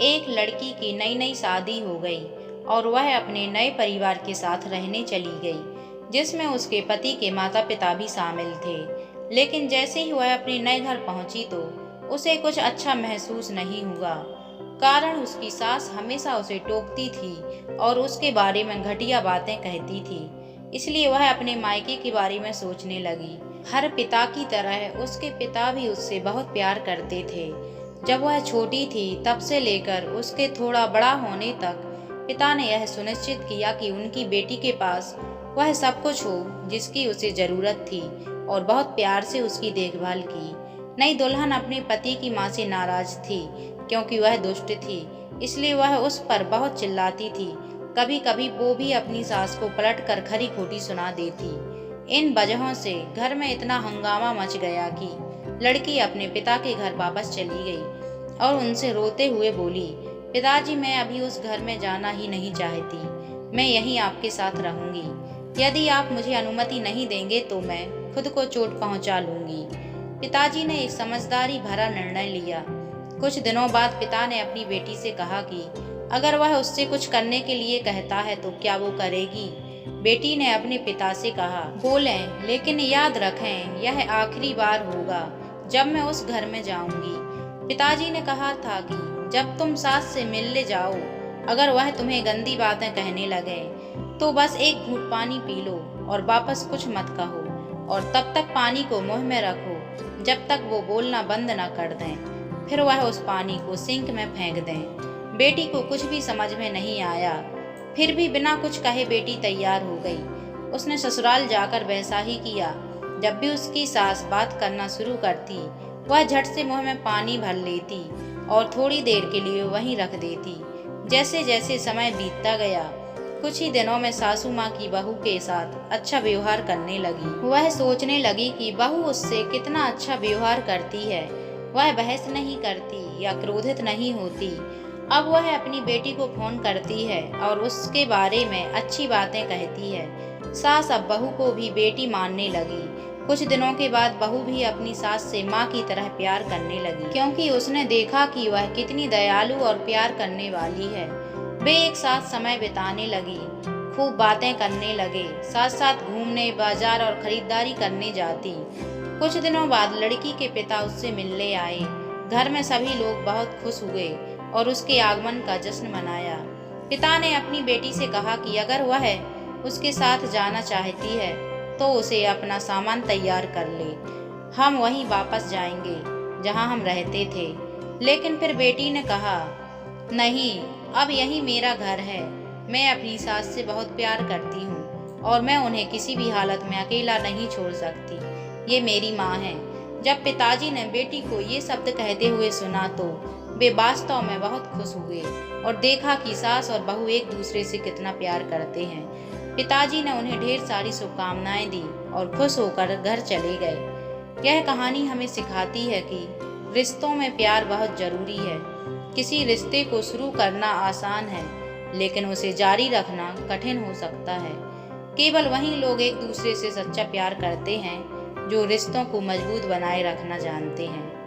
एक लड़की की नई नई शादी हो गई और वह अपने नए परिवार के साथ रहने चली गई, जिसमें उसके पति के माता पिता भी शामिल थे। लेकिन जैसे ही वह अपने नए घर पहुंची तो उसे कुछ अच्छा महसूस नहीं हुआ। कारण उसकी सास हमेशा उसे टोकती थी और उसके बारे में घटिया बातें कहती थी। इसलिए वह अपने मायके के बारे में सोचने लगी। हर पिता की तरह उसके पिता भी उससे बहुत प्यार करते थे। जब वह छोटी थी तब से लेकर उसके थोड़ा बड़ा होने तक पिता ने यह सुनिश्चित किया कि उनकी बेटी के पास वह सब कुछ हो जिसकी उसे जरूरत थी, और बहुत प्यार से उसकी देखभाल की। नई दुल्हन अपने पति की मां से नाराज थी क्योंकि वह दुष्ट थी, इसलिए वह उस पर बहुत चिल्लाती थी। कभी कभी वो भी अपनी सास को पलट कर खरी खोटी सुना देती। इन वजहों से घर में इतना हंगामा मच गया कि लड़की अपने पिता के घर वापस चली गई और उनसे रोते हुए बोली, पिताजी, मैं अभी उस घर में जाना ही नहीं चाहती। मैं यहीं आपके साथ रहूंगी। यदि आप मुझे अनुमति नहीं देंगे तो मैं खुद को चोट पहुंचा लूंगी। पिताजी ने एक समझदारी भरा निर्णय लिया। कुछ दिनों बाद पिता ने अपनी बेटी से कहा कि अगर वह उससे कुछ करने के लिए कहता है तो क्या वो करेगी। बेटी ने अपने पिता से कहा, बोलें, लेकिन याद रखें यह आखिरी बार होगा जब मैं उस घर में जाऊंगी। पिताजी ने कहा था कि जब तुम सास से मिलने जाओ, अगर वह तुम्हें गंदी बातें कहने लगे तो बस एक घूंट पानी पी लो और वापस कुछ मत कहो, और तब तक पानी को मुंह में रखो जब तक वो बोलना बंद न कर दें। फिर वह उस पानी को सिंक में फेंक दें। बेटी को कुछ भी समझ में नहीं आया, फिर भी बिना कुछ कहे बेटी तैयार हो गई। उसने ससुराल जाकर वैसा ही किया। जब भी उसकी सास बात करना शुरू करती, वह झट से मुंह में पानी भर लेती और थोड़ी देर के लिए वहीं रख देती। जैसे जैसे समय बीतता गया, कुछ ही दिनों में सासू माँ की बहू के साथ अच्छा व्यवहार करने लगी। वह सोचने लगी कि बहू उससे कितना अच्छा व्यवहार करती है। वह बहस नहीं करती या क्रोधित नहीं होती। अब वह अपनी बेटी को फोन करती है और उसके बारे में अच्छी बातें कहती है। सास अब बहू को भी बेटी मानने लगी। कुछ दिनों के बाद बहू भी अपनी सास से माँ की तरह प्यार करने लगी, क्योंकि उसने देखा कि वह कितनी दयालु और प्यार करने वाली है। वे एक साथ समय बिताने लगी, खूब बातें करने लगे, साथ साथ घूमने, बाजार और खरीदारी करने जाती। कुछ दिनों बाद लड़की के पिता उससे मिलने आए। घर में सभी लोग बहुत खुश हुए और उसके आगमन का जश्न मनाया। पिता ने अपनी बेटी से कहा कि अगर वह उसके साथ जाना चाहती है तो उसे अपना सामान तैयार कर ले। हम वहीं वापस जाएंगे जहां हम रहते थे। लेकिन फिर बेटी ने कहा, नहीं, अब यही मेरा घर है। मैं अपनी सास से बहुत प्यार करती हूँ और मैं उन्हें किसी भी हालत में अकेला नहीं छोड़ सकती। ये मेरी माँ है। जब पिताजी ने बेटी को ये शब्द कहते हुए सुना तो वे वास्तव में बहुत खुश हुए और देखा कि सास और बहू एक दूसरे से कितना प्यार करते हैं। पिताजी ने उन्हें ढेर सारी शुभकामनाएं दी और खुश होकर घर चले गए। यह कहानी हमें सिखाती है कि रिश्तों में प्यार बहुत जरूरी है। किसी रिश्ते को शुरू करना आसान है, लेकिन उसे जारी रखना कठिन हो सकता है। केवल वही लोग एक दूसरे से सच्चा प्यार करते हैं जो रिश्तों को मजबूत बनाए रखना जानते हैं।